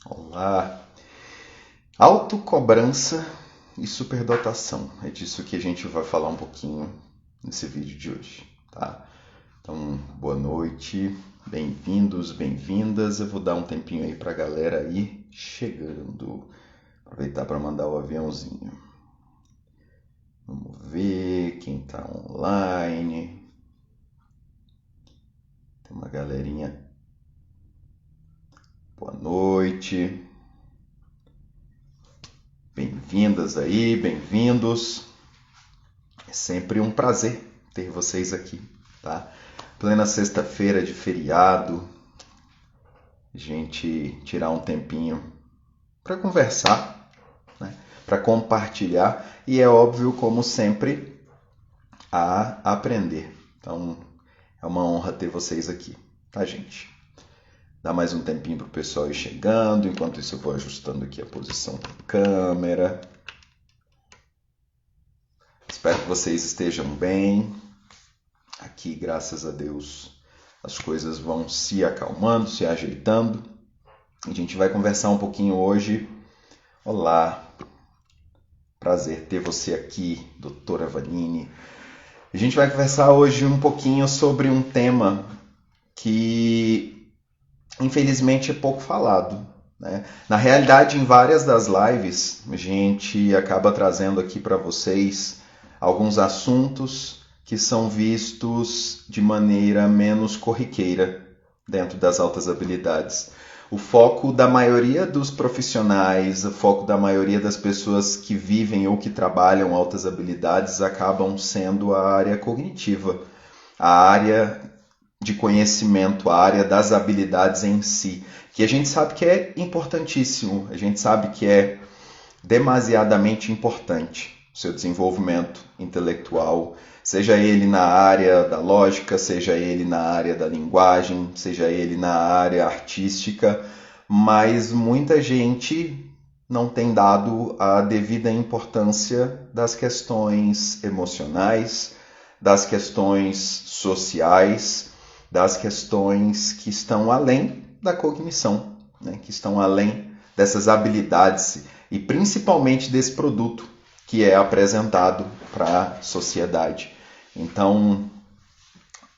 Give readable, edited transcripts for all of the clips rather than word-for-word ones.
Olá! Autocobrança e superdotação. É disso que a gente vai falar um pouquinho nesse vídeo de hoje, tá? Então, boa noite, bem-vindos, bem-vindas. Eu vou dar um tempinho aí pra galera aí chegando. Aproveitar para mandar o aviãozinho. Vamos ver quem tá online. Tem uma galerinha. Boa noite. Bem-vindas aí, bem-vindos. É sempre um prazer ter vocês aqui, tá? Plena sexta-feira de feriado, a gente tirar um tempinho para conversar, né? Para compartilhar e é óbvio, como sempre, a aprender. Então, é uma honra ter vocês aqui, tá, gente? Dá mais um tempinho para o pessoal ir chegando, enquanto isso eu vou ajustando aqui a posição da câmera. Espero que vocês estejam bem. Aqui, graças a Deus, as coisas vão se acalmando, se ajeitando. A gente vai conversar um pouquinho hoje. Olá, prazer ter você aqui, doutora Vanini. A gente vai conversar hoje um pouquinho sobre um tema que, infelizmente, é pouco falado, né? Na realidade, em várias das lives, a gente acaba trazendo aqui para vocês alguns assuntos que são vistos de maneira menos corriqueira dentro das altas habilidades. O foco da maioria dos profissionais, o foco da maioria das pessoas que vivem ou que trabalham altas habilidades acabam sendo a área cognitiva, a área de conhecimento, a área das habilidades em si, que a gente sabe que é importantíssimo, a gente sabe que é demasiadamente importante o seu desenvolvimento intelectual, seja ele na área da lógica, seja ele na área da linguagem, seja ele na área artística, mas muita gente não tem dado a devida importância das questões emocionais, das questões sociais, das questões que estão além da cognição, né? Que estão além dessas habilidades e principalmente desse produto que é apresentado para a sociedade. Então,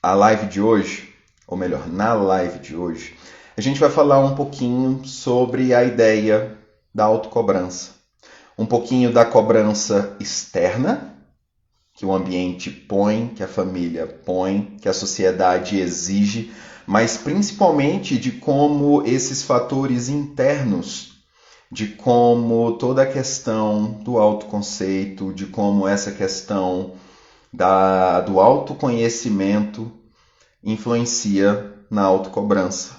a live de hoje, ou melhor, na live de hoje, a gente vai falar um pouquinho sobre a ideia da autocobrança. Um pouquinho da cobrança externa, que o ambiente põe, que a família põe, que a sociedade exige, mas principalmente de como esses fatores internos, de como toda a questão do autoconceito, de como essa questão do autoconhecimento influencia na autocobrança.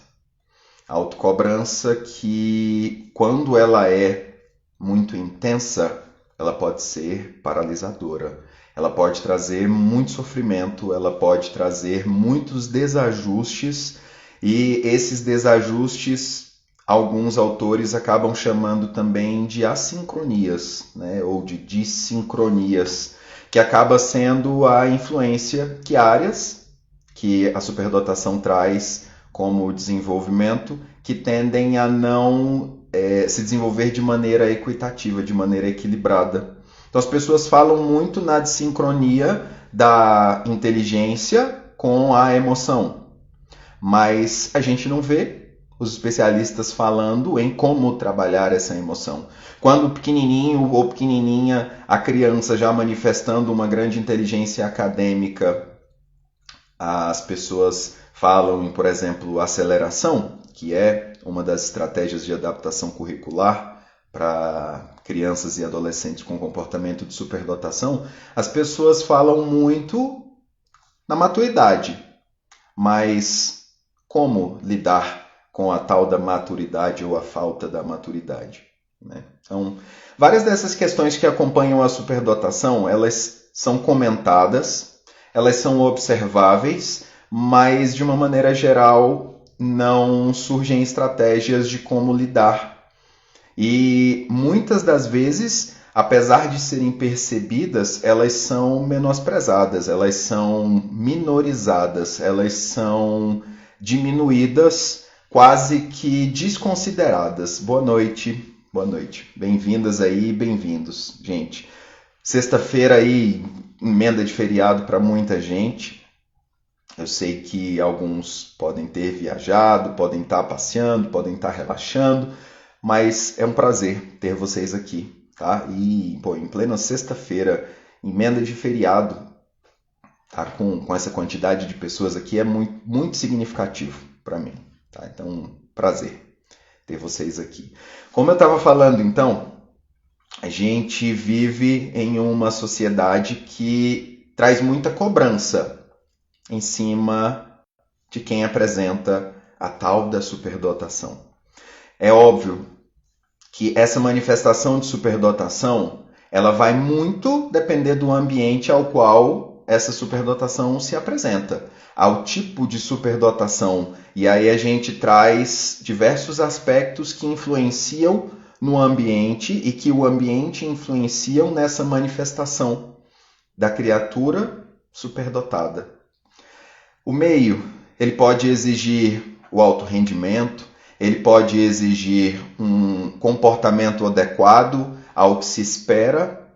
A autocobrança que, quando ela é muito intensa, ela pode ser paralisadora. Ela pode trazer muito sofrimento, ela pode trazer muitos desajustes e esses desajustes alguns autores acabam chamando também de assincronias, né, ou de dissincronias, que acaba sendo a influência que áreas que a superdotação traz como desenvolvimento que tendem a não se desenvolver de maneira equitativa, de maneira equilibrada. Então as pessoas falam muito na dissincronia da inteligência com a emoção, mas a gente não vê os especialistas falando em como trabalhar essa emoção. Quando pequenininho ou pequenininha, a criança já manifestando uma grande inteligência acadêmica, as pessoas falam em, por exemplo, aceleração, que é uma das estratégias de adaptação curricular para crianças e adolescentes com comportamento de superdotação. As pessoas falam muito na maturidade, mas como lidar com a tal da maturidade ou a falta da maturidade, né? Então, várias dessas questões que acompanham a superdotação, elas são comentadas, elas são observáveis, mas de uma maneira geral não surgem estratégias de como lidar. E muitas das vezes, apesar de serem percebidas, elas são menosprezadas, elas são minorizadas, elas são diminuídas quase que desconsideradas. Boa noite, boa noite. Bem-vindas aí, bem-vindos, gente. Sexta-feira aí, emenda de feriado para muita gente. Eu sei que alguns podem ter viajado, podem estar passeando, podem estar relaxando, mas é um prazer ter vocês aqui, tá? E, em plena sexta-feira, emenda de feriado, tá? Com essa quantidade de pessoas aqui é muito, muito significativo para mim, tá? Então, prazer ter vocês aqui. Como eu estava falando, então, a gente vive em uma sociedade que traz muita cobrança em cima de quem apresenta a tal da superdotação. É óbvio que essa manifestação de superdotação, ela vai muito depender do ambiente ao qual essa superdotação se apresenta, ao tipo de superdotação. E aí a gente traz diversos aspectos que influenciam no ambiente e que o ambiente influenciam nessa manifestação da criatura superdotada. O meio, ele pode exigir o alto rendimento, ele pode exigir um comportamento adequado ao que se espera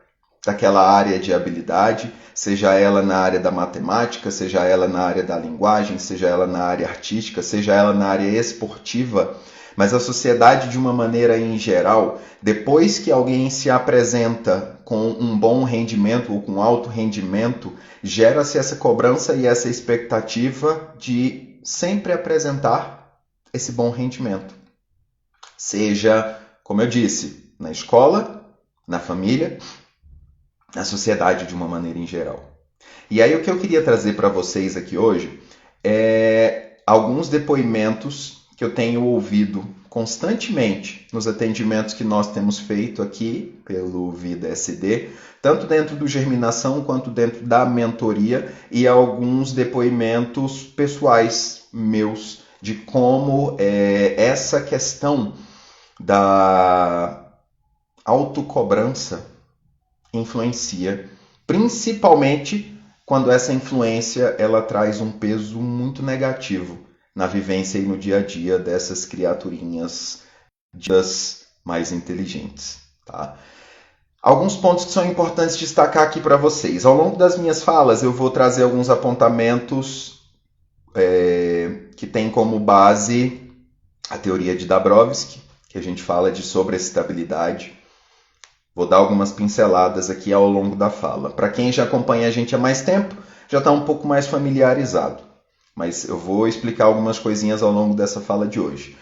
daquela área de habilidade, seja ela na área da matemática, seja ela na área da linguagem, seja ela na área artística, seja ela na área esportiva. Mas a sociedade, de uma maneira em geral, depois que alguém se apresenta com um bom rendimento ou com alto rendimento, gera-se essa cobrança e essa expectativa de sempre apresentar esse bom rendimento. Seja, como eu disse, na escola, na família, na sociedade de uma maneira em geral. E aí o que eu queria trazer para vocês aqui hoje é alguns depoimentos que eu tenho ouvido constantemente nos atendimentos que nós temos feito aqui pelo Vida SD, tanto dentro do Germinação quanto dentro da mentoria, e alguns depoimentos pessoais meus de como essa questão da autocobrança influencia, principalmente quando essa influência ela traz um peso muito negativo na vivência e no dia a dia dessas criaturinhas ditas mais inteligentes, tá? Alguns pontos que são importantes destacar aqui para vocês. Ao longo das minhas falas, eu vou trazer alguns apontamentos que têm como base a teoria de Dabrowski, que a gente fala de sobreexcitabilidade. Vou dar algumas pinceladas aqui ao longo da fala. Para quem já acompanha a gente há mais tempo, já está um pouco mais familiarizado. Mas eu vou explicar algumas coisinhas ao longo dessa fala de hoje.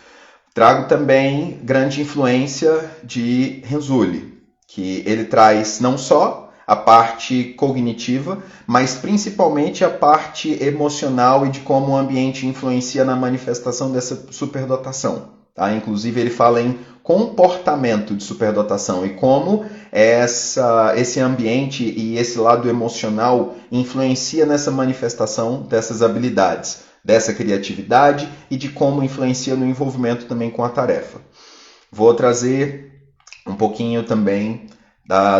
Trago também grande influência de Renzulli, que ele traz não só a parte cognitiva, mas principalmente a parte emocional e de como o ambiente influencia na manifestação dessa superdotação. Tá? Inclusive ele fala em comportamento de superdotação e como esse ambiente e esse lado emocional influencia nessa manifestação dessas habilidades, dessa criatividade e de como influencia no envolvimento também com a tarefa. Vou trazer um pouquinho também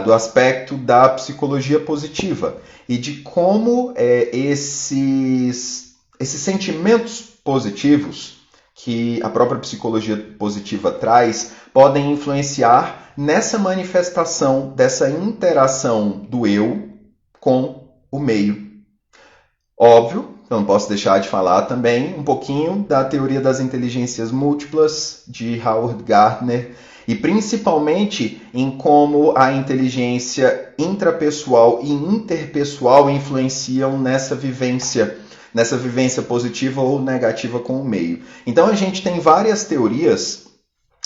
do aspecto da psicologia positiva e de como esses sentimentos positivos que a própria psicologia positiva traz podem influenciar nessa manifestação dessa interação do eu com o meio. Óbvio, eu não posso deixar de falar também um pouquinho da teoria das inteligências múltiplas de Howard Gardner e principalmente em como a inteligência intrapessoal e interpessoal influenciam nessa vivência positiva ou negativa com o meio. Então a gente tem várias teorias,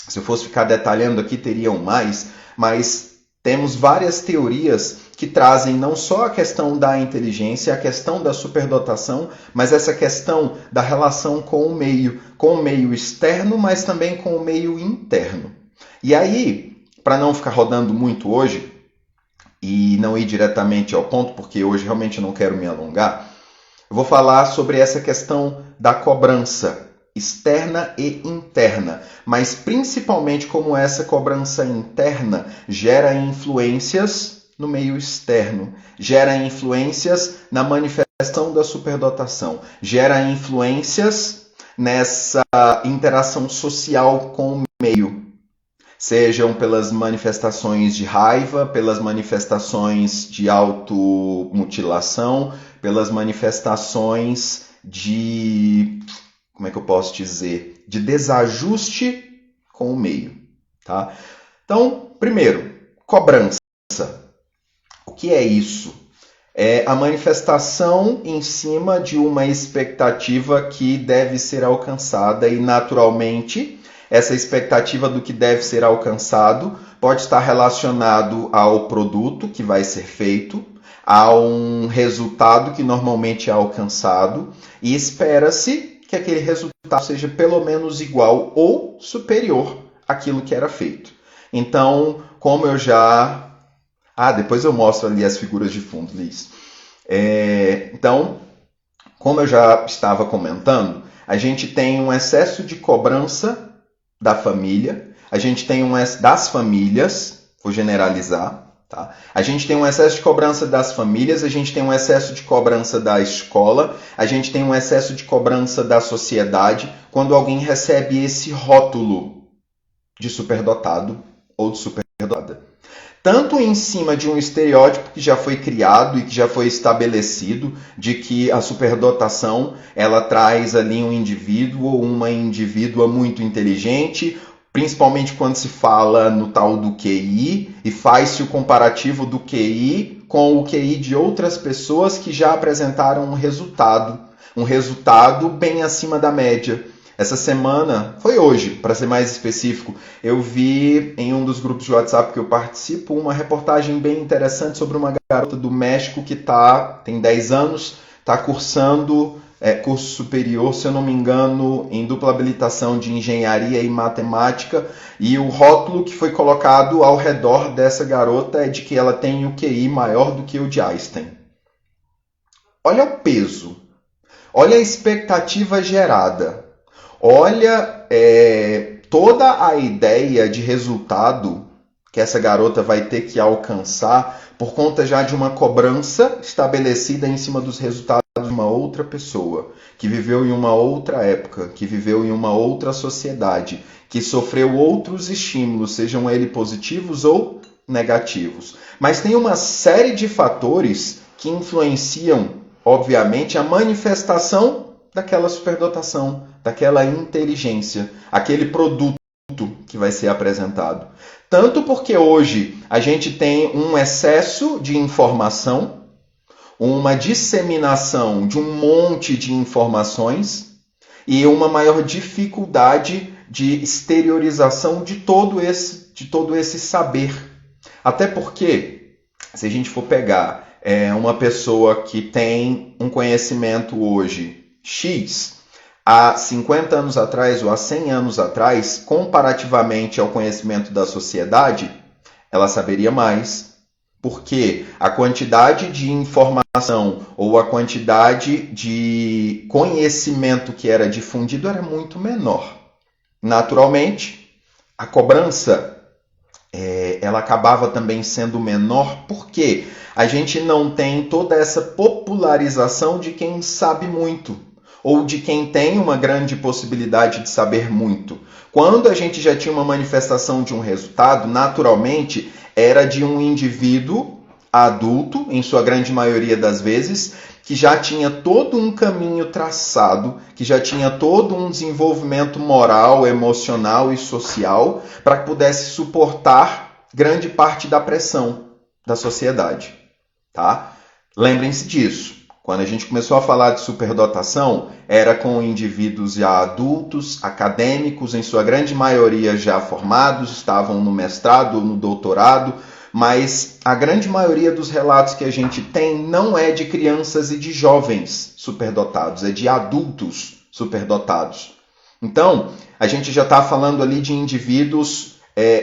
se eu fosse ficar detalhando aqui teriam mais, mas temos várias teorias que trazem não só a questão da inteligência, a questão da superdotação, mas essa questão da relação com o meio externo, mas também com o meio interno. E aí, para não ficar rodando muito hoje, e não ir diretamente ao ponto, porque hoje realmente eu não quero me alongar, eu vou falar sobre essa questão da cobrança externa e interna, mas principalmente como essa cobrança interna gera influências no meio externo, gera influências na manifestação da superdotação, gera influências nessa interação social com o meio. Sejam pelas manifestações de raiva, pelas manifestações de automutilação, pelas manifestações de, como é que eu posso dizer, de desajuste com o meio, tá? Então, primeiro, cobrança. O que é isso? É a manifestação em cima de uma expectativa que deve ser alcançada e, naturalmente, essa expectativa do que deve ser alcançado pode estar relacionado ao produto que vai ser feito, a um resultado que normalmente é alcançado e espera-se que aquele resultado seja pelo menos igual ou superior àquilo que era feito. Então, como eu já... depois eu mostro ali as figuras de fundo, Liz. Então, como eu já estava comentando, a gente tem um excesso de cobrança da família, a gente tem das famílias, vou generalizar, tá? A gente tem um excesso de cobrança das famílias, a gente tem um excesso de cobrança da escola, a gente tem um excesso de cobrança da sociedade quando alguém recebe esse rótulo de superdotado ou de superdotada. Tanto em cima de um estereótipo que já foi criado e que já foi estabelecido de que a superdotação ela traz ali um indivíduo ou uma indivídua muito inteligente, principalmente quando se fala no tal do QI e faz-se o comparativo do QI com o QI de outras pessoas que já apresentaram um resultado bem acima da média. Essa semana, foi hoje, para ser mais específico, eu vi em um dos grupos de WhatsApp que eu participo uma reportagem bem interessante sobre uma garota do México que tem 10 anos, está cursando curso superior, se eu não me engano, em dupla habilitação de engenharia e matemática, e o rótulo que foi colocado ao redor dessa garota é de que ela tem o QI maior do que o de Einstein. Olha o peso, olha a expectativa gerada. Olha toda a ideia de resultado que essa garota vai ter que alcançar por conta já de uma cobrança estabelecida em cima dos resultados de uma outra pessoa, que viveu em uma outra época, que viveu em uma outra sociedade, que sofreu outros estímulos, sejam eles positivos ou negativos. Mas tem uma série de fatores que influenciam, obviamente, a manifestação daquela superdotação, daquela inteligência, aquele produto que vai ser apresentado. Tanto porque hoje a gente tem um excesso de informação, uma disseminação de um monte de informações e uma maior dificuldade de exteriorização de todo esse saber. Até porque, se a gente for pegar uma pessoa que tem um conhecimento hoje X, há 50 anos atrás ou há 100 anos atrás, comparativamente ao conhecimento da sociedade, ela saberia mais, porque a quantidade de informação ou a quantidade de conhecimento que era difundido era muito menor. Naturalmente, a cobrança ela acabava também sendo menor, porque a gente não tem toda essa popularização de quem sabe muito, ou de quem tem uma grande possibilidade de saber muito. Quando a gente já tinha uma manifestação de um resultado, naturalmente era de um indivíduo adulto, em sua grande maioria das vezes, que já tinha todo um caminho traçado, que já tinha todo um desenvolvimento moral, emocional e social para que pudesse suportar grande parte da pressão da sociedade. Tá? Lembrem-se disso. Quando a gente começou a falar de superdotação, era com indivíduos já adultos, acadêmicos, em sua grande maioria já formados, estavam no mestrado ou no doutorado, mas a grande maioria dos relatos que a gente tem não é de crianças e de jovens superdotados, é de adultos superdotados. Então, a gente já está falando ali de indivíduos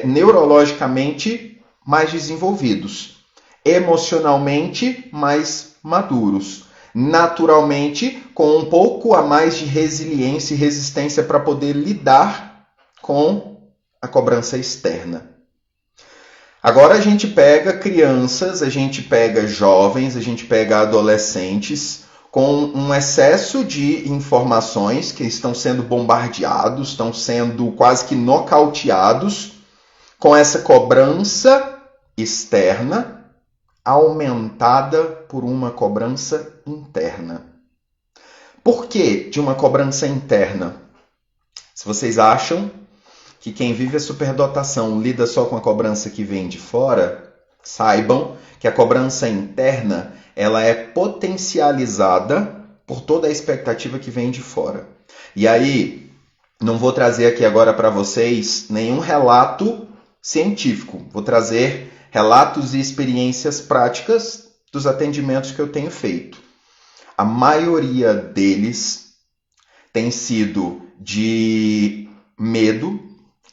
neurologicamente mais desenvolvidos, emocionalmente mais maduros, naturalmente com um pouco a mais de resiliência e resistência para poder lidar com a cobrança externa. Agora a gente pega crianças, a gente pega jovens, a gente pega adolescentes, com um excesso de informações que estão sendo bombardeados, estão sendo quase que nocauteados com essa cobrança externa aumentada por uma cobrança interna. Por que de uma cobrança interna? Se vocês acham que quem vive a superdotação lida só com a cobrança que vem de fora, saibam que a cobrança interna ela é potencializada por toda a expectativa que vem de fora. E aí, não vou trazer aqui agora para vocês nenhum relato científico. Vou trazer relatos e experiências práticas dos atendimentos que eu tenho feito. A maioria deles tem sido de medo,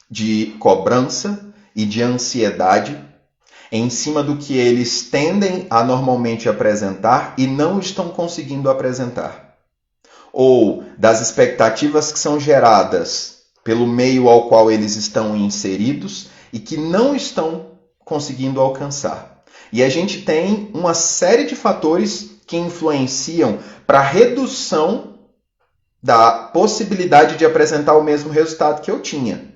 de cobrança e de ansiedade em cima do que eles tendem a normalmente apresentar e não estão conseguindo apresentar. Ou das expectativas que são geradas pelo meio ao qual eles estão inseridos e que não estão conseguindo alcançar. E a gente tem uma série de fatores que influenciam para a redução da possibilidade de apresentar o mesmo resultado que eu tinha.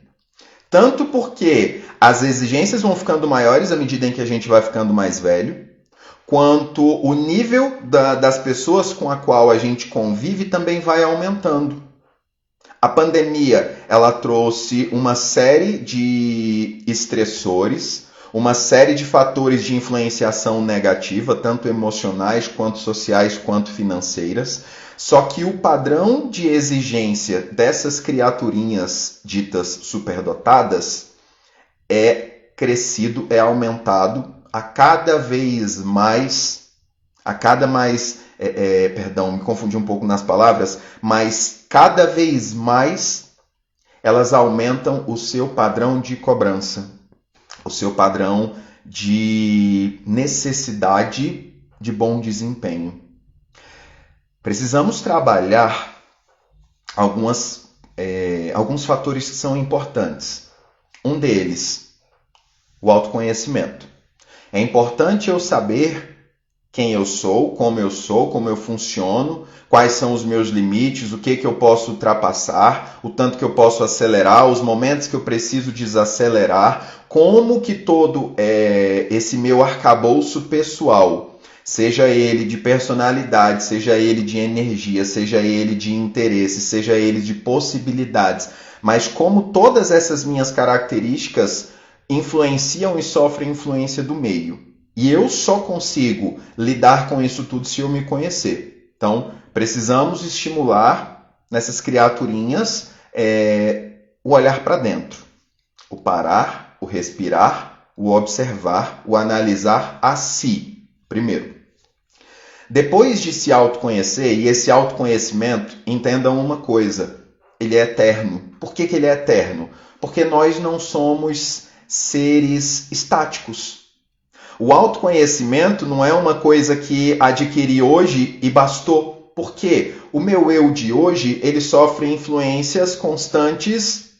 Tanto porque as exigências vão ficando maiores à medida em que a gente vai ficando mais velho, quanto o nível das pessoas com a qual a gente convive também vai aumentando. A pandemia, ela trouxe uma série de estressores, uma série de fatores de influenciação negativa, tanto emocionais, quanto sociais, quanto financeiras. Só que o padrão de exigência dessas criaturinhas ditas superdotadas é crescido, é aumentado a cada vez mais, me confundi um pouco nas palavras, mas cada vez mais elas aumentam o seu padrão de cobrança, o seu padrão de necessidade de bom desempenho. Precisamos trabalhar alguns fatores que são importantes. Um deles, o autoconhecimento. É importante eu saber quem eu sou, como eu funciono, quais são os meus limites, o que eu posso ultrapassar, o tanto que eu posso acelerar, os momentos que eu preciso desacelerar, como que todo esse meu arcabouço pessoal, seja ele de personalidade, seja ele de energia, seja ele de interesse, seja ele de possibilidades, mas como todas essas minhas características influenciam e sofrem influência do meio. E eu só consigo lidar com isso tudo se eu me conhecer. Então, precisamos estimular nessas criaturinhas o olhar para dentro. O parar, o respirar, o observar, o analisar a si, primeiro. Depois de se autoconhecer, e esse autoconhecimento, entendam uma coisa, ele é eterno. Por que ele é eterno? Porque nós não somos seres estáticos. O autoconhecimento não é uma coisa que adquiri hoje e bastou. Por quê? O meu eu de hoje, ele sofre influências constantes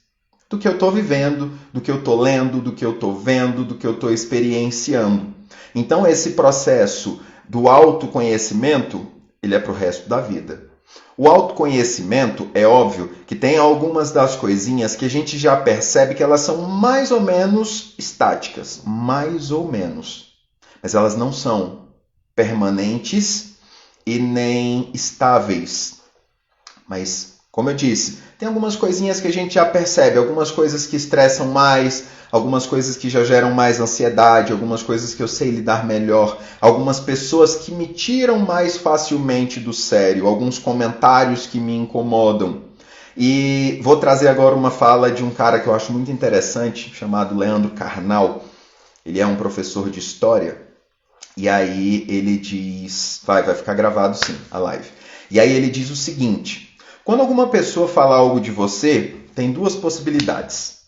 do que eu estou vivendo, do que eu estou lendo, do que eu estou vendo, do que eu estou experienciando. Então, esse processo do autoconhecimento, ele é para o resto da vida. O autoconhecimento, é óbvio que tem algumas das coisinhas que a gente já percebe que elas são mais ou menos estáticas, mais ou menos. Mas elas não são permanentes e nem estáveis. Mas, como eu disse, tem algumas coisinhas que a gente já percebe, algumas coisas que estressam mais, algumas coisas que já geram mais ansiedade, algumas coisas que eu sei lidar melhor, algumas pessoas que me tiram mais facilmente do sério, alguns comentários que me incomodam. E vou trazer agora uma fala de um cara que eu acho muito interessante, chamado Leandro Carnal. Ele é um professor de história. E aí ele diz... Vai ficar gravado sim, a live. E aí ele diz o seguinte: quando alguma pessoa fala algo de você, tem duas possibilidades.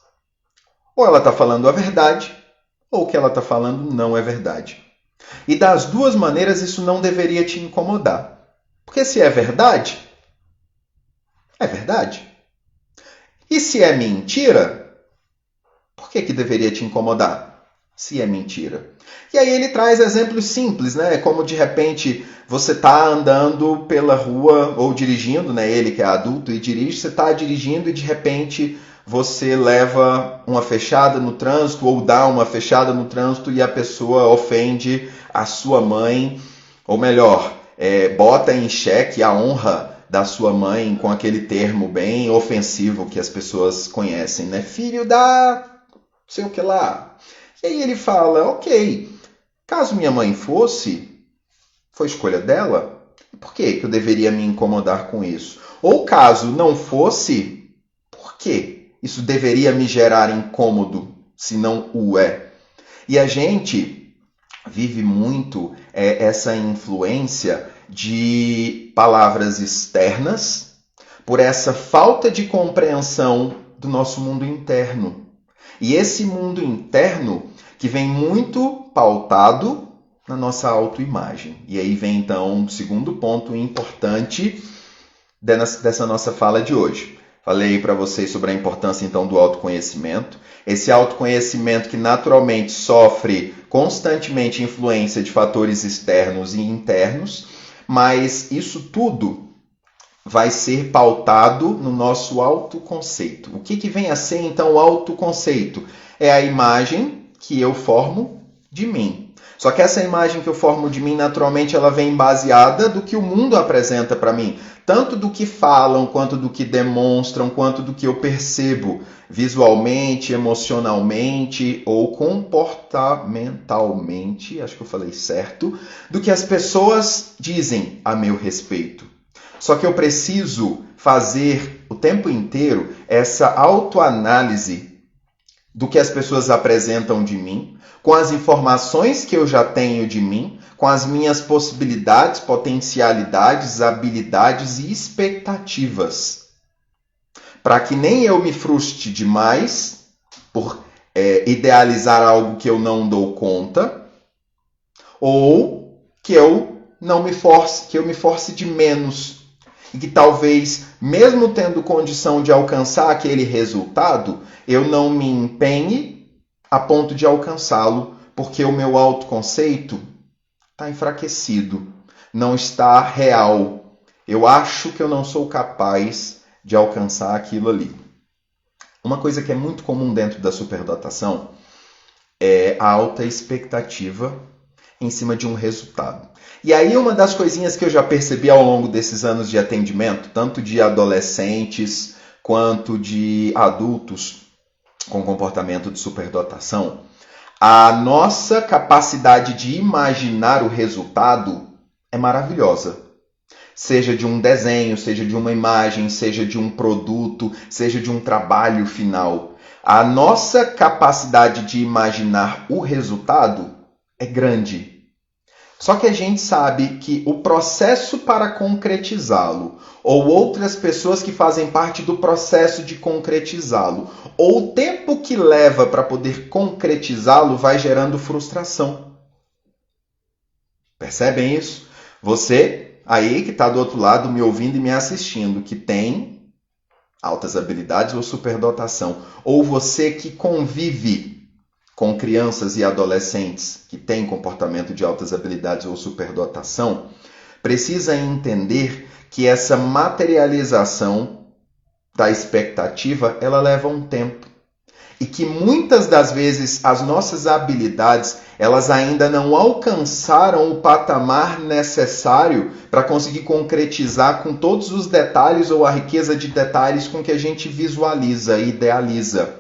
Ou ela está falando a verdade, ou o que ela está falando não é verdade. E das duas maneiras isso não deveria te incomodar. Porque se é verdade, é verdade. E se é mentira, por que deveria te incomodar? se é mentira? E aí ele traz exemplos simples, né? Como de repente você está andando pela rua ou dirigindo, né? Ele que é adulto e dirige, você está dirigindo e de repente você leva uma fechada no trânsito ou dá uma fechada no trânsito e a pessoa ofende a sua mãe, ou melhor, bota em xeque a honra da sua mãe com aquele termo bem ofensivo que as pessoas conhecem, né? Filho da... sei o que lá. E aí ele fala, ok, caso minha mãe fosse, foi escolha dela, por que eu deveria me incomodar com isso? Ou caso não fosse, por que isso deveria me gerar incômodo, se não o é? E a gente vive muito essa influência de palavras externas por essa falta de compreensão do nosso mundo interno. E esse mundo interno que vem muito pautado na nossa autoimagem. E aí vem então o segundo ponto importante dessa nossa fala de hoje. Falei para vocês sobre a importância então do autoconhecimento. Esse autoconhecimento que naturalmente sofre constantemente influência de fatores externos e internos, mas isso tudo vai ser pautado no nosso autoconceito. O que vem a ser então o autoconceito? É a imagem que eu formo de mim. Só que essa imagem que eu formo de mim, naturalmente, ela vem baseada do que o mundo apresenta para mim. Tanto do que falam, quanto do que demonstram, quanto do que eu percebo visualmente, emocionalmente ou comportamentalmente, acho que eu falei certo, do que as pessoas dizem a meu respeito. Só que eu preciso fazer o tempo inteiro essa autoanálise do que as pessoas apresentam de mim, com as informações que eu já tenho de mim, com as minhas possibilidades, potencialidades, habilidades e expectativas. Para que nem eu me frustre demais por idealizar algo que eu não dou conta, ou que eu me force de menos. E que talvez, mesmo tendo condição de alcançar aquele resultado, eu não me empenhe a ponto de alcançá-lo, porque o meu autoconceito está enfraquecido, não está real. Eu acho que eu não sou capaz de alcançar aquilo ali. Uma coisa que é muito comum dentro da superdotação é a alta expectativa em cima de um resultado. E aí uma das coisinhas que eu já percebi ao longo desses anos de atendimento, tanto de adolescentes quanto de adultos com comportamento de superdotação, a nossa capacidade de imaginar o resultado é maravilhosa. Seja de um desenho, seja de uma imagem, seja de um produto, seja de um trabalho final. A nossa capacidade de imaginar o resultado é grande. Só que a gente sabe que o processo para concretizá-lo, ou outras pessoas que fazem parte do processo de concretizá-lo, ou o tempo que leva para poder concretizá-lo vai gerando frustração. Percebem isso? Você aí que está do outro lado me ouvindo e me assistindo, que tem altas habilidades ou superdotação, ou você que convive com crianças e adolescentes que têm comportamento de altas habilidades ou superdotação, precisa entender que essa materialização da expectativa, ela leva um tempo. E que muitas das vezes as nossas habilidades, elas ainda não alcançaram o patamar necessário para conseguir concretizar com todos os detalhes ou a riqueza de detalhes com que a gente visualiza e idealiza.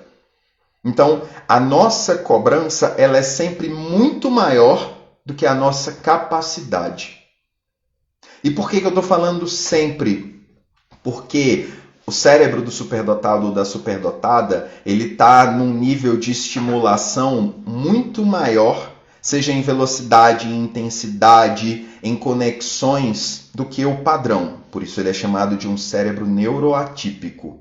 Então, a nossa cobrança ela é sempre muito maior do que a nossa capacidade. E por que eu estou falando sempre? Porque o cérebro do superdotado ou da superdotada, ele está num nível de estimulação muito maior, seja em velocidade, em intensidade, em conexões, do que o padrão. Por isso ele é chamado de um cérebro neuroatípico.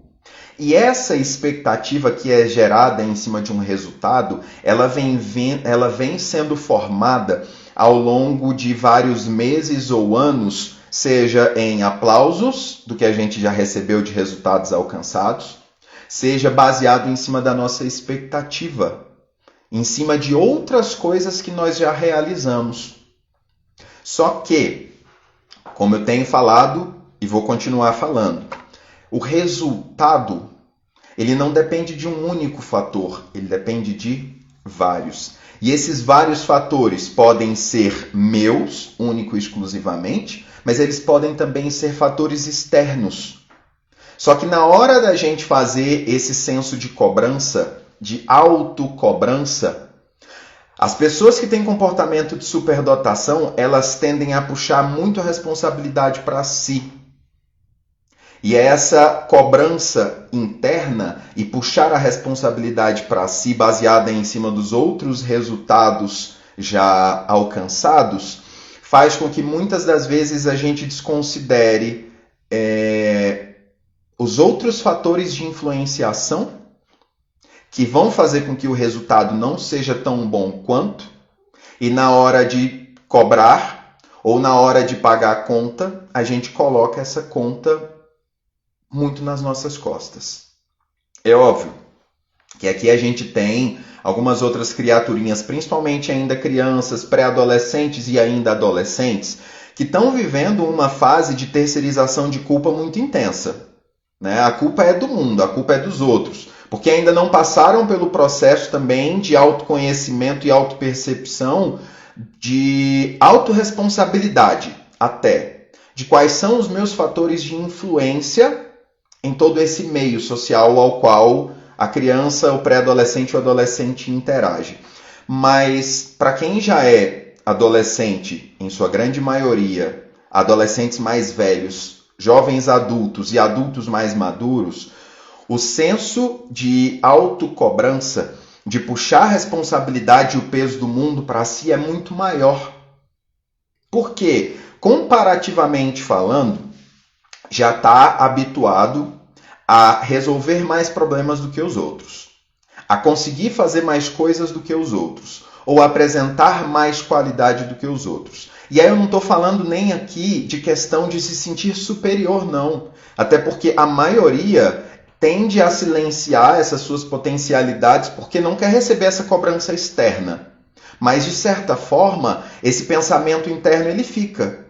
E essa expectativa que é gerada em cima de um resultado, ela vem sendo formada ao longo de vários meses ou anos, seja em aplausos do que a gente já recebeu de resultados alcançados, seja baseado em cima da nossa expectativa. em cima de outras coisas que nós já realizamos. Só que, como eu tenho falado e vou continuar falando, o resultado, ele não depende de um único fator, ele depende de vários. E esses vários fatores podem ser meus, único e exclusivamente, mas eles podem também ser fatores externos. Só que na hora da gente fazer esse senso de cobrança, de autocobrança, as pessoas que têm comportamento de superdotação, elas tendem a puxar muito a responsabilidade para si. E essa cobrança interna e puxar a responsabilidade para si, baseada em cima dos outros resultados já alcançados, faz com que muitas das vezes a gente desconsidere os outros fatores de influenciação que vão fazer com que o resultado não seja tão bom quanto, e na hora de cobrar ou na hora de pagar a conta, a gente coloca essa conta muito nas nossas costas. É óbvio que aqui a gente tem algumas outras criaturinhas, principalmente ainda crianças, pré-adolescentes e ainda adolescentes, que estão vivendo uma fase de terceirização de culpa muito intensa. Né? A culpa é do mundo, a culpa é dos outros, porque ainda não passaram pelo processo também de autoconhecimento e autopercepção, de autorresponsabilidade até, de quais são os meus fatores de influência em todo esse meio social ao qual a criança, o pré-adolescente ou adolescente interage. Mas para quem já é adolescente, em sua grande maioria, adolescentes mais velhos, jovens adultos e adultos mais maduros, o senso de autocobrança, de puxar a responsabilidade e o peso do mundo para si é muito maior. Porque, comparativamente falando, já está habituado a resolver mais problemas do que os outros, a conseguir fazer mais coisas do que os outros, ou apresentar mais qualidade do que os outros. E aí eu não estou falando nem aqui de questão de se sentir superior, não. Até porque a maioria tende a silenciar essas suas potencialidades porque não quer receber essa cobrança externa. Mas, de certa forma, esse pensamento interno ele fica.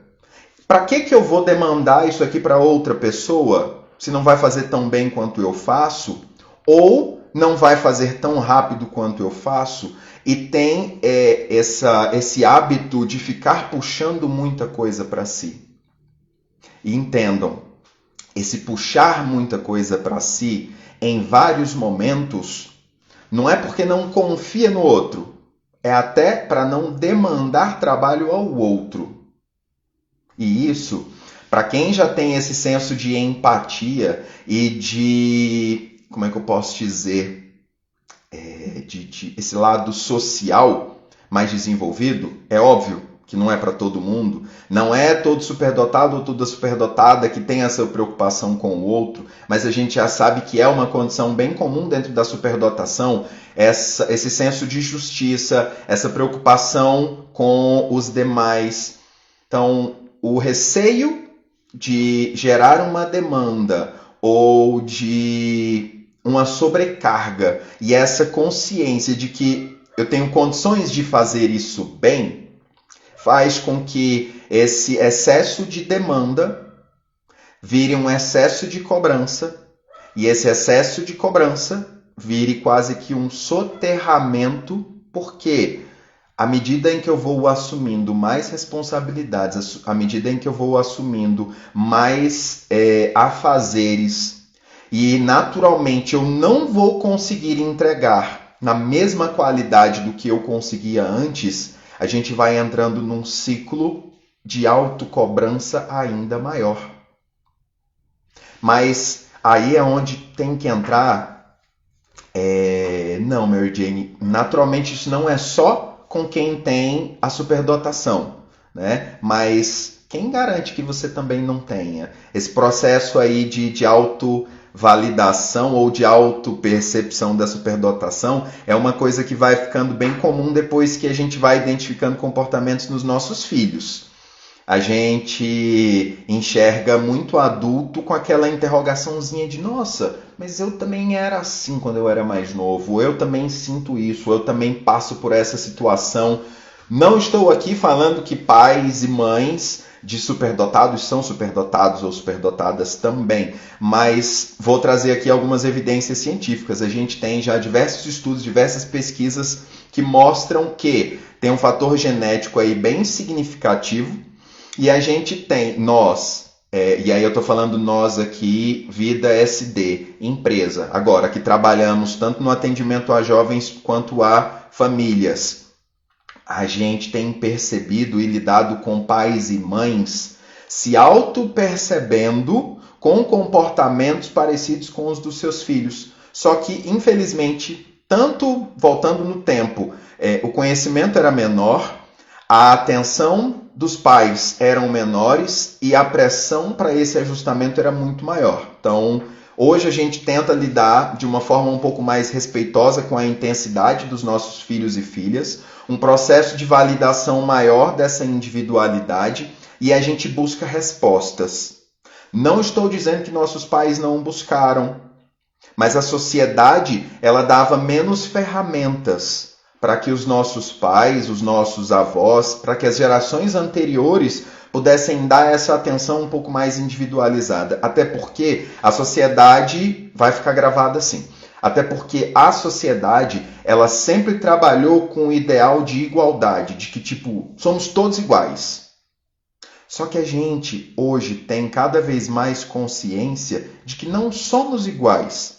Para que eu vou demandar isso aqui para outra pessoa se não vai fazer tão bem quanto eu faço? Ou não vai fazer tão rápido quanto eu faço? E tem esse hábito de ficar puxando muita coisa para si. E entendam, esse puxar muita coisa para si em vários momentos não é porque não confia no outro, é até para não demandar trabalho ao outro. E isso, para quem já tem esse senso de empatia e de, como é que eu posso dizer, de esse lado social mais desenvolvido, é óbvio que não é para todo mundo, não é todo superdotado ou toda superdotada que tem essa preocupação com o outro, mas a gente já sabe que é uma condição bem comum dentro da superdotação, esse senso de justiça, essa preocupação com os demais. Então, o receio de gerar uma demanda ou de uma sobrecarga e essa consciência de que eu tenho condições de fazer isso bem, faz com que esse excesso de demanda vire um excesso de cobrança e esse excesso de cobrança vire quase que um soterramento, porque à medida em que eu vou assumindo mais responsabilidades, à medida em que eu vou assumindo mais afazeres e naturalmente eu não vou conseguir entregar na mesma qualidade do que eu conseguia antes, a gente vai entrando num ciclo de autocobrança ainda maior. Mas aí é onde tem que entrar... Não, Mary Jane, naturalmente isso não é só com quem tem a superdotação, né? Mas quem garante que você também não tenha? Esse processo aí de autovalidação ou de autopercepção da superdotação é uma coisa que vai ficando bem comum depois que a gente vai identificando comportamentos nos nossos filhos. A gente enxerga muito adulto com aquela interrogaçãozinha de nossa, mas eu também era assim quando eu era mais novo, eu também sinto isso, eu também passo por essa situação. Não estou aqui falando que pais e mães de superdotados são superdotados ou superdotadas também, mas vou trazer aqui algumas evidências científicas. A gente tem já diversos estudos, diversas pesquisas que mostram que tem um fator genético aí bem significativo. E a gente tem, e aí eu estou falando nós aqui, Vida SD, empresa, agora que trabalhamos tanto no atendimento a jovens quanto a famílias. A gente tem percebido e lidado com pais e mães se auto-percebendo com comportamentos parecidos com os dos seus filhos. Só que, infelizmente, tanto voltando no tempo, o conhecimento era menor, a atenção dos pais eram menores e a pressão para esse ajustamento era muito maior. Então, hoje a gente tenta lidar de uma forma um pouco mais respeitosa com a intensidade dos nossos filhos e filhas, um processo de validação maior dessa individualidade e a gente busca respostas. Não estou dizendo que nossos pais não buscaram, mas a sociedade ela dava menos ferramentas para que os nossos pais, os nossos avós, para que as gerações anteriores pudessem dar essa atenção um pouco mais individualizada. Até porque a sociedade vai ficar gravada assim. Até porque a sociedade, ela sempre trabalhou com o ideal de igualdade, de que, somos todos iguais. Só que a gente, hoje, tem cada vez mais consciência de que não somos iguais.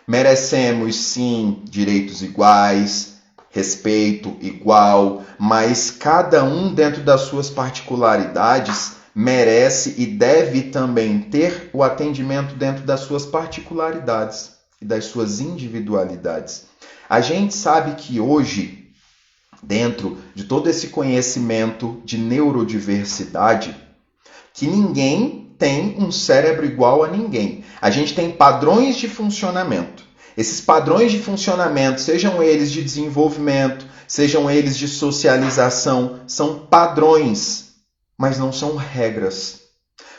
Merecemos, sim, direitos iguais, respeito igual, mas cada um dentro das suas particularidades merece e deve também ter o atendimento dentro das suas particularidades e das suas individualidades. A gente sabe que hoje, dentro de todo esse conhecimento de neurodiversidade, que ninguém tem um cérebro igual a ninguém. A gente tem padrões de funcionamento. Esses padrões de funcionamento, sejam eles de desenvolvimento, sejam eles de socialização, são padrões, mas não são regras.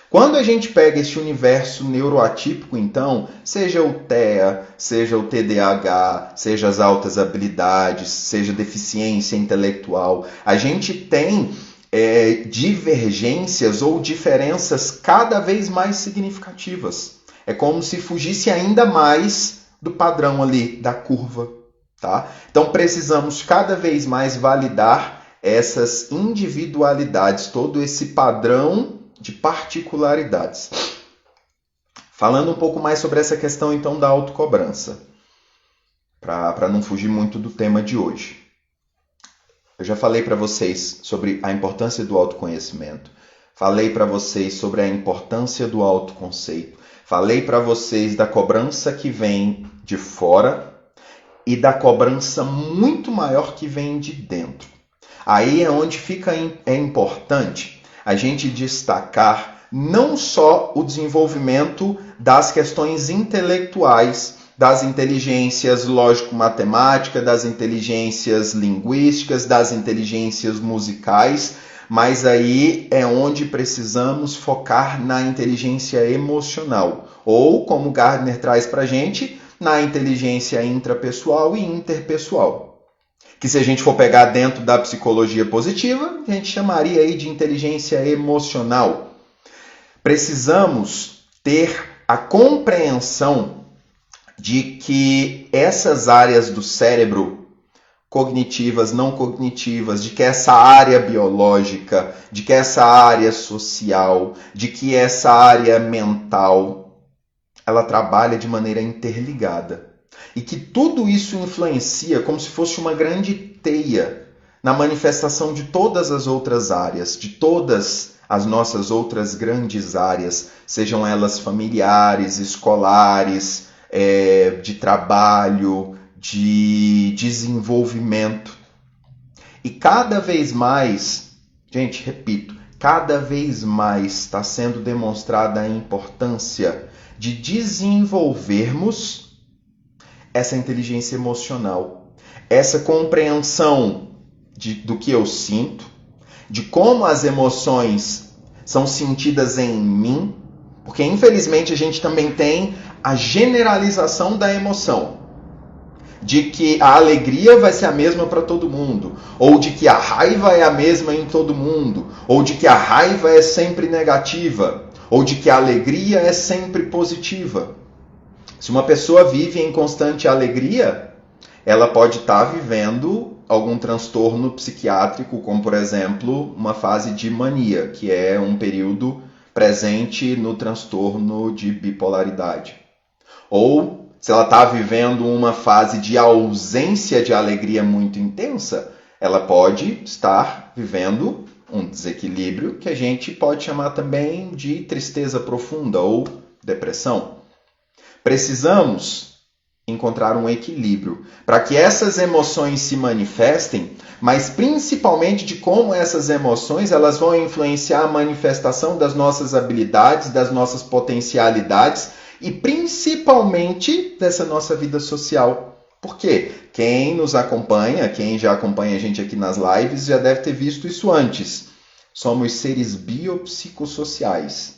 Quando a gente pega esse universo neuroatípico, então, seja o TEA, seja o TDAH, seja as altas habilidades, seja deficiência intelectual, a gente tem divergências ou diferenças cada vez mais significativas. É como se fugisse ainda mais do padrão ali, da curva, tá? Então precisamos cada vez mais validar essas individualidades, todo esse padrão de particularidades. Falando um pouco mais sobre essa questão então da autocobrança, para não fugir muito do tema de hoje. Eu já falei para vocês sobre a importância do autoconhecimento, falei para vocês sobre a importância do autoconceito, falei para vocês da cobrança que vem de fora e da cobrança muito maior que vem de dentro. Aí é onde é importante a gente destacar não só o desenvolvimento das questões intelectuais, das inteligências lógico-matemáticas, das inteligências linguísticas, das inteligências musicais, mas aí é onde precisamos focar na inteligência emocional, ou, como Gardner traz para a gente, na inteligência intrapessoal e interpessoal. Que se a gente for pegar dentro da psicologia positiva, a gente chamaria aí de inteligência emocional. Precisamos ter a compreensão de que essas áreas do cérebro, cognitivas, não cognitivas, de que essa área biológica, de que essa área social, de que essa área mental, ela trabalha de maneira interligada. E que tudo isso influencia como se fosse uma grande teia na manifestação de todas as outras áreas, de todas as nossas outras grandes áreas, sejam elas familiares, escolares, de trabalho, de desenvolvimento. E cada vez mais, gente, repito, cada vez mais está sendo demonstrada a importância de desenvolvermos essa inteligência emocional, essa compreensão do que eu sinto, de como as emoções são sentidas em mim, porque infelizmente a gente também tem a generalização da emoção, de que a alegria vai ser a mesma para todo mundo, ou de que a raiva é a mesma em todo mundo, ou de que a raiva é sempre negativa, ou de que a alegria é sempre positiva. Se uma pessoa vive em constante alegria, ela pode estar vivendo algum transtorno psiquiátrico, como por exemplo uma fase de mania, que é um período presente no transtorno de bipolaridade. Ou se ela está vivendo uma fase de ausência de alegria muito intensa, ela pode estar vivendo um desequilíbrio que a gente pode chamar também de tristeza profunda ou depressão. Precisamos encontrar um equilíbrio para que essas emoções se manifestem, mas principalmente de como essas emoções elas vão influenciar a manifestação das nossas habilidades, das nossas potencialidades e principalmente dessa nossa vida social. Por quê? Quem nos acompanha, quem já acompanha a gente aqui nas lives, já deve ter visto isso antes. Somos seres biopsicossociais.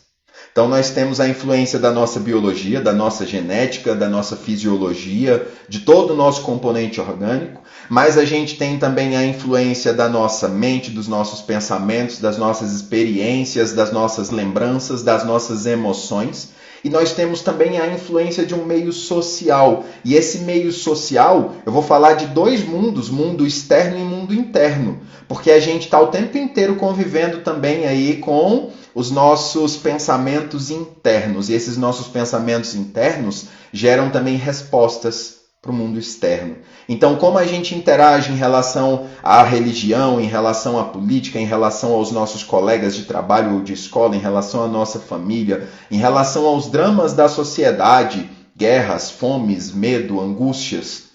Então nós temos a influência da nossa biologia, da nossa genética, da nossa fisiologia, de todo o nosso componente orgânico, mas a gente tem também a influência da nossa mente, dos nossos pensamentos, das nossas experiências, das nossas lembranças, das nossas emoções. E nós temos também a influência de um meio social. E esse meio social, eu vou falar de dois mundos, mundo externo e mundo interno. Porque a gente está o tempo inteiro convivendo também aí com os nossos pensamentos internos. E esses nossos pensamentos internos geram também respostas para o mundo externo. Então, como a gente interage em relação à religião, em relação à política, em relação aos nossos colegas de trabalho ou de escola, em relação à nossa família, em relação aos dramas da sociedade, guerras, fomes, medo, angústias,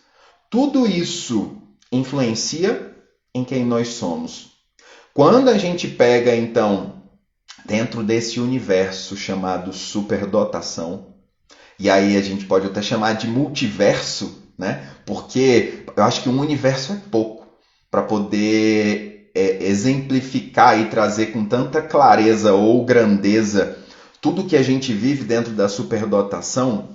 tudo isso influencia em quem nós somos. Quando a gente pega, então, dentro desse universo chamado superdotação, e aí a gente pode até chamar de multiverso, né? Porque eu acho que um universo é pouco para poder exemplificar e trazer com tanta clareza ou grandeza tudo que a gente vive dentro da superdotação,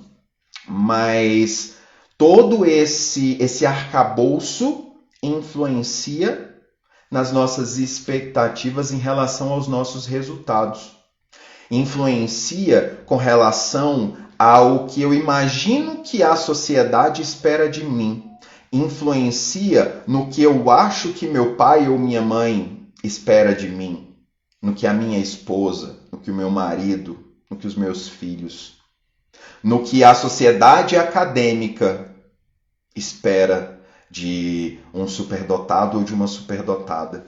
mas todo esse arcabouço influencia nas nossas expectativas em relação aos nossos resultados. Influencia com relação ao que eu imagino que a sociedade espera de mim. Influencia no que eu acho que meu pai ou minha mãe espera de mim. No que a minha esposa, no que o meu marido, no que os meus filhos. No que a sociedade acadêmica espera de um superdotado ou de uma superdotada.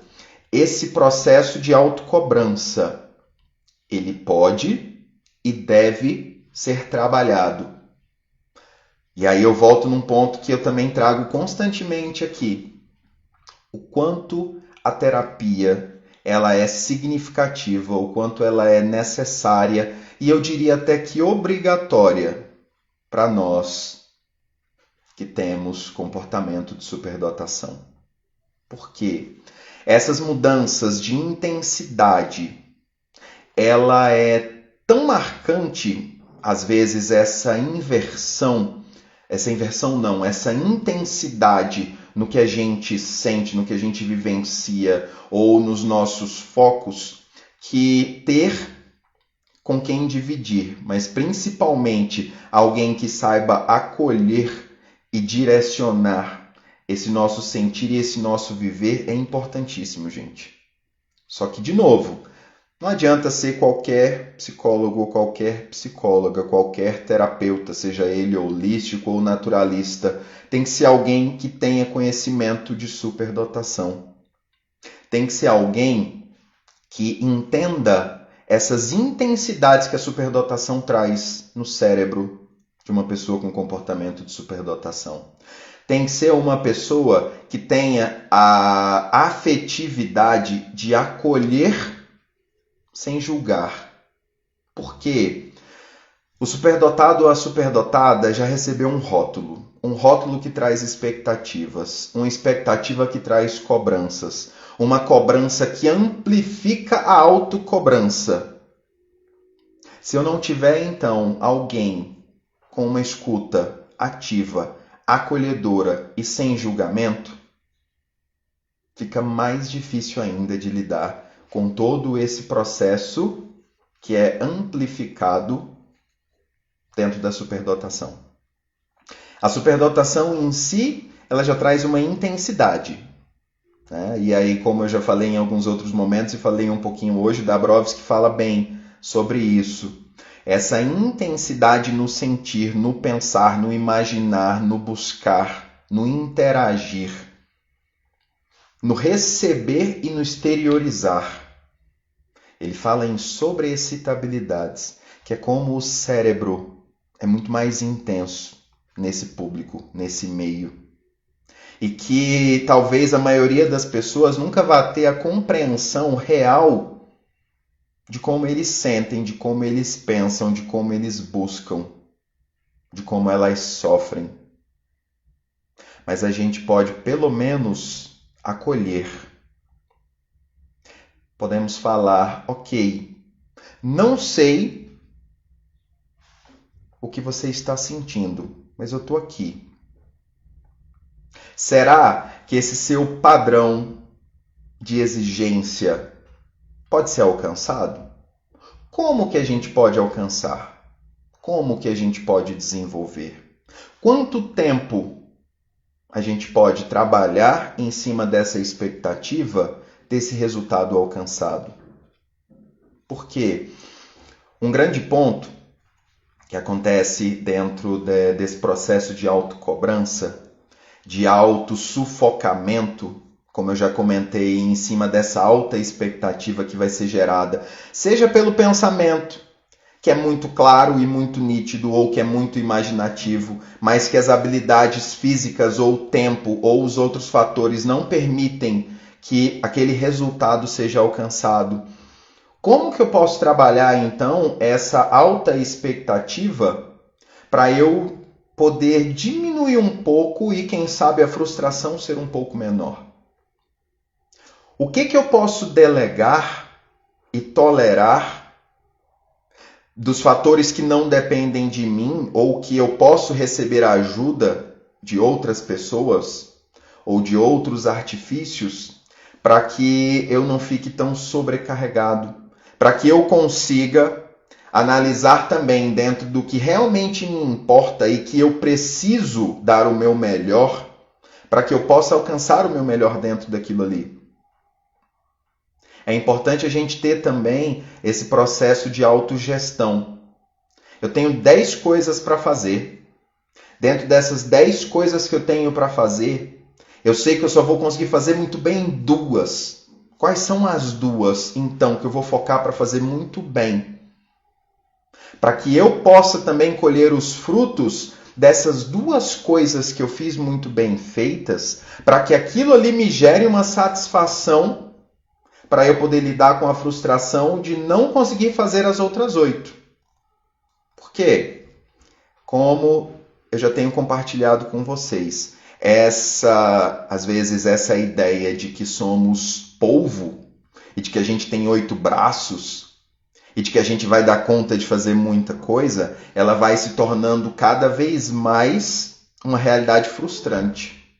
Esse processo de autocobrança, ele pode e deve ser trabalhado. E aí eu volto num ponto que eu também trago constantemente aqui. O quanto a terapia ela é significativa, o quanto ela é necessária e eu diria até que obrigatória para nós que temos comportamento de superdotação. Por quê? Essas mudanças de intensidade, ela é tão marcante, às vezes, essa intensidade no que a gente sente, no que a gente vivencia ou nos nossos focos, que ter com quem dividir, mas principalmente alguém que saiba acolher e direcionar esse nosso sentir e esse nosso viver é importantíssimo, gente. Só que, de novo, não adianta ser qualquer psicólogo, qualquer psicóloga, qualquer terapeuta, seja ele holístico ou naturalista. Tem que ser alguém que tenha conhecimento de superdotação. Tem que ser alguém que entenda essas intensidades que a superdotação traz no cérebro de uma pessoa com comportamento de superdotação. Tem que ser uma pessoa que tenha a afetividade de acolher sem julgar. Por quê? O superdotado ou a superdotada já recebeu um rótulo. um rótulo que traz expectativas, uma expectativa que traz cobranças, uma cobrança que amplifica a autocobrança. Se eu não tiver, então, alguém com uma escuta ativa, acolhedora e sem julgamento, fica mais difícil ainda de lidar com todo esse processo que é amplificado dentro da superdotação. A superdotação em si, ela já traz uma intensidade, né? E aí, como eu já falei em alguns outros momentos e falei um pouquinho hoje, Dabrowski fala bem sobre isso. Essa intensidade no sentir, no pensar, no imaginar, no buscar, no interagir, no receber e no exteriorizar. Ele fala em sobreexcitabilidades, que é como o cérebro é muito mais intenso nesse público, nesse meio. E que talvez a maioria das pessoas nunca vá ter a compreensão real de como eles sentem, de como eles pensam, de como eles buscam, de como elas sofrem. Mas a gente pode, pelo menos, acolher. Podemos falar, ok, não sei o que você está sentindo, mas eu estou aqui. Será que esse seu padrão de exigência pode ser alcançado? Como que a gente pode alcançar? Como que a gente pode desenvolver? Quanto tempo a gente pode trabalhar em cima dessa expectativa desse resultado alcançado? Porque um grande ponto que acontece dentro desse processo de autocobrança, de autossufocamento, como eu já comentei, em cima dessa alta expectativa que vai ser gerada, seja pelo pensamento, que é muito claro e muito nítido, ou que é muito imaginativo, mas que as habilidades físicas ou o tempo ou os outros fatores não permitem que aquele resultado seja alcançado. Como que eu posso trabalhar, então, essa alta expectativa para eu poder diminuir um pouco e, quem sabe, a frustração ser um pouco menor? O que eu posso delegar e tolerar dos fatores que não dependem de mim ou que eu posso receber a ajuda de outras pessoas ou de outros artifícios para que eu não fique tão sobrecarregado, para que eu consiga analisar também dentro do que realmente me importa e que eu preciso dar o meu melhor para que eu possa alcançar o meu melhor dentro daquilo ali. É importante a gente ter também esse processo de autogestão. Eu tenho 10 coisas para fazer. Dentro dessas 10 coisas que eu tenho para fazer, eu sei que eu só vou conseguir fazer muito bem 2. Quais são as 2, então, que eu vou focar para fazer muito bem? Para que eu possa também colher os frutos dessas 2 coisas que eu fiz muito bem feitas, para que aquilo ali me gere uma satisfação para eu poder lidar com a frustração de não conseguir fazer as outras 8. Por quê? Como eu já tenho compartilhado com vocês, às vezes essa ideia de que somos polvo e de que a gente tem 8 braços e de que a gente vai dar conta de fazer muita coisa, ela vai se tornando cada vez mais uma realidade frustrante.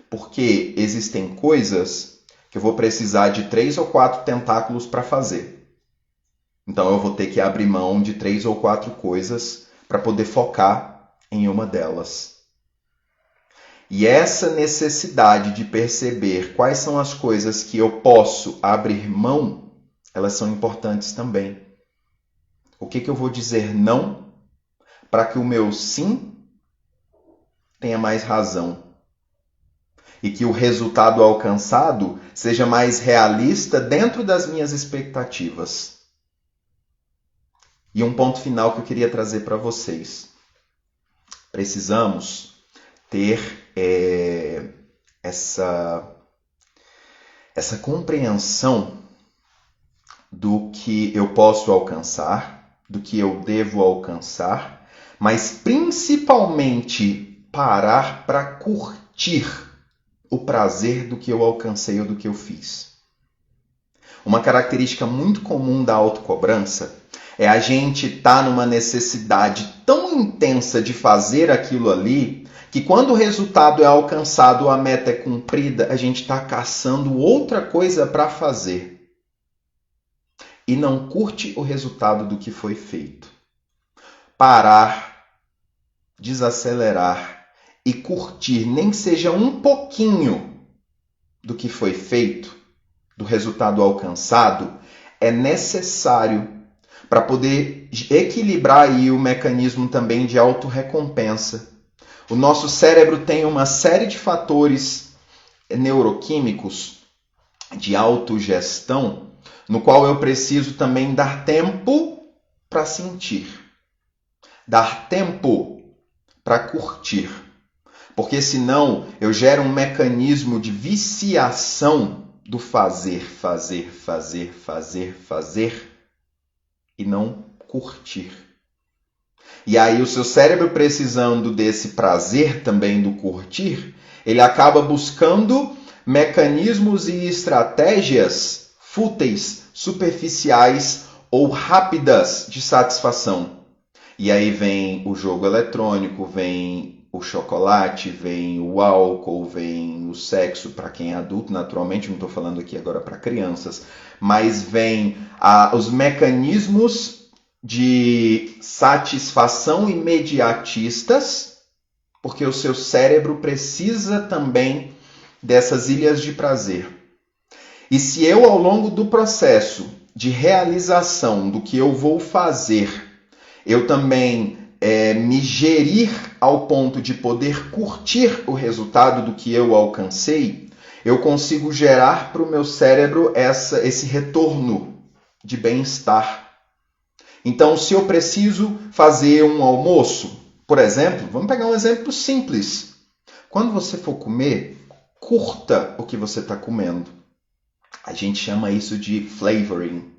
Porque existem coisas que eu vou precisar de 3 ou 4 tentáculos para fazer. Então eu vou ter que abrir mão de 3 ou 4 coisas para poder focar em uma delas. E essa necessidade de perceber quais são as coisas que eu posso abrir mão, elas são importantes também. O que eu vou dizer não para que o meu sim tenha mais razão? E que o resultado alcançado seja mais realista dentro das minhas expectativas. E um ponto final que eu queria trazer para vocês. Precisamos ter essa compreensão do que eu posso alcançar, do que eu devo alcançar, mas principalmente parar para curtir o prazer do que eu alcancei ou do que eu fiz. Uma característica muito comum da autocobrança é a gente estar numa necessidade tão intensa de fazer aquilo ali, que quando o resultado é alcançado, a meta é cumprida, a gente está caçando outra coisa para fazer. E não curte o resultado do que foi feito. Parar, desacelerar e curtir, nem que seja um pouquinho do que foi feito, do resultado alcançado, é necessário para poder equilibrar aí o mecanismo também de autorrecompensa. O nosso cérebro tem uma série de fatores neuroquímicos de autogestão, no qual eu preciso também dar tempo para sentir, dar tempo para curtir, porque senão eu gero um mecanismo de viciação do fazer e não curtir. E aí o seu cérebro, precisando desse prazer também do curtir, ele acaba buscando mecanismos e estratégias fúteis, superficiais ou rápidas de satisfação. E aí vem o jogo eletrônico, vem o chocolate, vem o álcool, vem o sexo para quem é adulto, naturalmente, não estou falando aqui agora para crianças, mas vem os mecanismos de satisfação imediatistas, porque o seu cérebro precisa também dessas ilhas de prazer. E se eu, ao longo do processo de realização do que eu vou fazer, eu também me gerir ao ponto de poder curtir o resultado do que eu alcancei, eu consigo gerar para o meu cérebro esse retorno de bem-estar. Então, se eu preciso fazer um almoço, por exemplo, vamos pegar um exemplo simples. Quando você for comer, curta o que você está comendo. A gente chama isso de flavoring.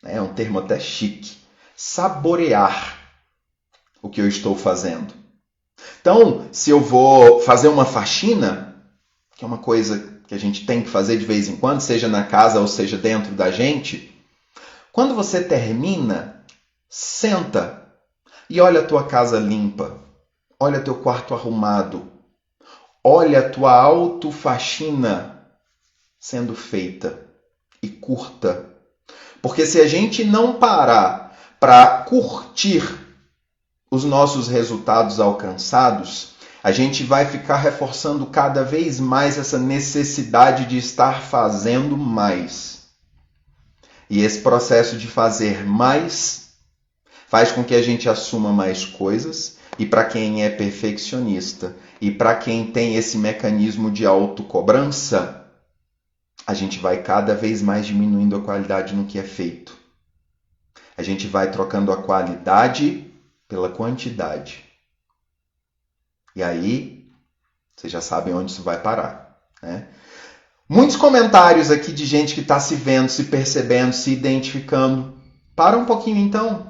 É um termo até chique. Saborear o que eu estou fazendo. Então, se eu vou fazer uma faxina, que é uma coisa que a gente tem que fazer de vez em quando, seja na casa ou seja dentro da gente, quando você termina, senta e olha a tua casa limpa, olha teu quarto arrumado, olha a tua autofaxina sendo feita e curta. Porque se a gente não parar para curtir os nossos resultados alcançados, a gente vai ficar reforçando cada vez mais essa necessidade de estar fazendo mais. E esse processo de fazer mais faz com que a gente assuma mais coisas, e para quem é perfeccionista e para quem tem esse mecanismo de autocobrança, a gente vai cada vez mais diminuindo a qualidade no que é feito. A gente vai trocando a qualidade pela quantidade. E aí, vocês já sabem onde isso vai parar, né? Muitos comentários aqui de gente que está se vendo, se percebendo, se identificando. Para um pouquinho então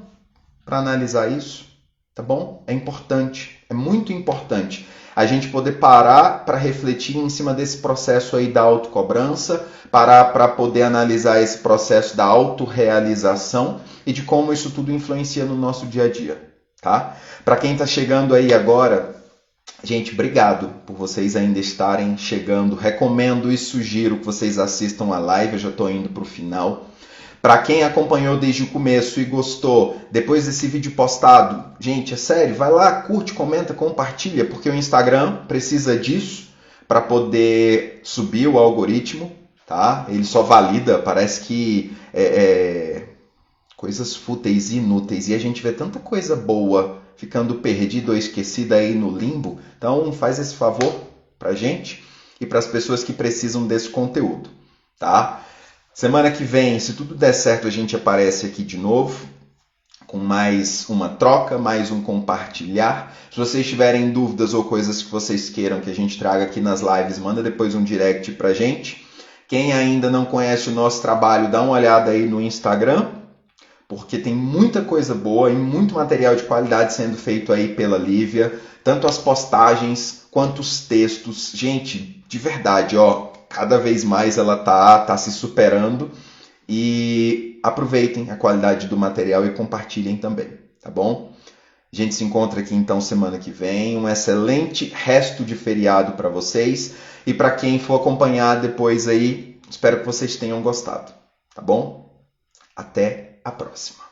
para analisar isso, tá bom? É importante, é muito importante a gente poder parar para refletir em cima desse processo aí da autocobrança, parar para poder analisar esse processo da autorrealização e de como isso tudo influencia no nosso dia a dia, tá? Para quem está chegando aí agora, gente, obrigado por vocês ainda estarem chegando. Recomendo e sugiro que vocês assistam a live, eu já estou indo para o final. Para quem acompanhou desde o começo e gostou, depois desse vídeo postado, gente, é sério, vai lá, curte, comenta, compartilha, porque o Instagram precisa disso para poder subir o algoritmo, tá? Ele só valida, parece que coisas fúteis e inúteis, e a gente vê tanta coisa boa ficando perdida ou esquecida aí no limbo. Então faz esse favor pra gente e para as pessoas que precisam desse conteúdo, tá? Semana que vem, se tudo der certo, a gente aparece aqui de novo com mais uma troca, mais um compartilhar. Se vocês tiverem dúvidas ou coisas que vocês queiram que a gente traga aqui nas lives, manda depois um direct pra gente. Quem ainda não conhece o nosso trabalho, dá uma olhada aí no Instagram. porque tem muita coisa boa e muito material de qualidade sendo feito aí pela Lívia, tanto as postagens quanto os textos. Gente, de verdade, cada vez mais ela tá se superando, e aproveitem a qualidade do material e compartilhem também, tá bom? A gente se encontra aqui então semana que vem. Um excelente resto de feriado para vocês, e para quem for acompanhar depois aí, espero que vocês tenham gostado, tá bom? Até a próxima.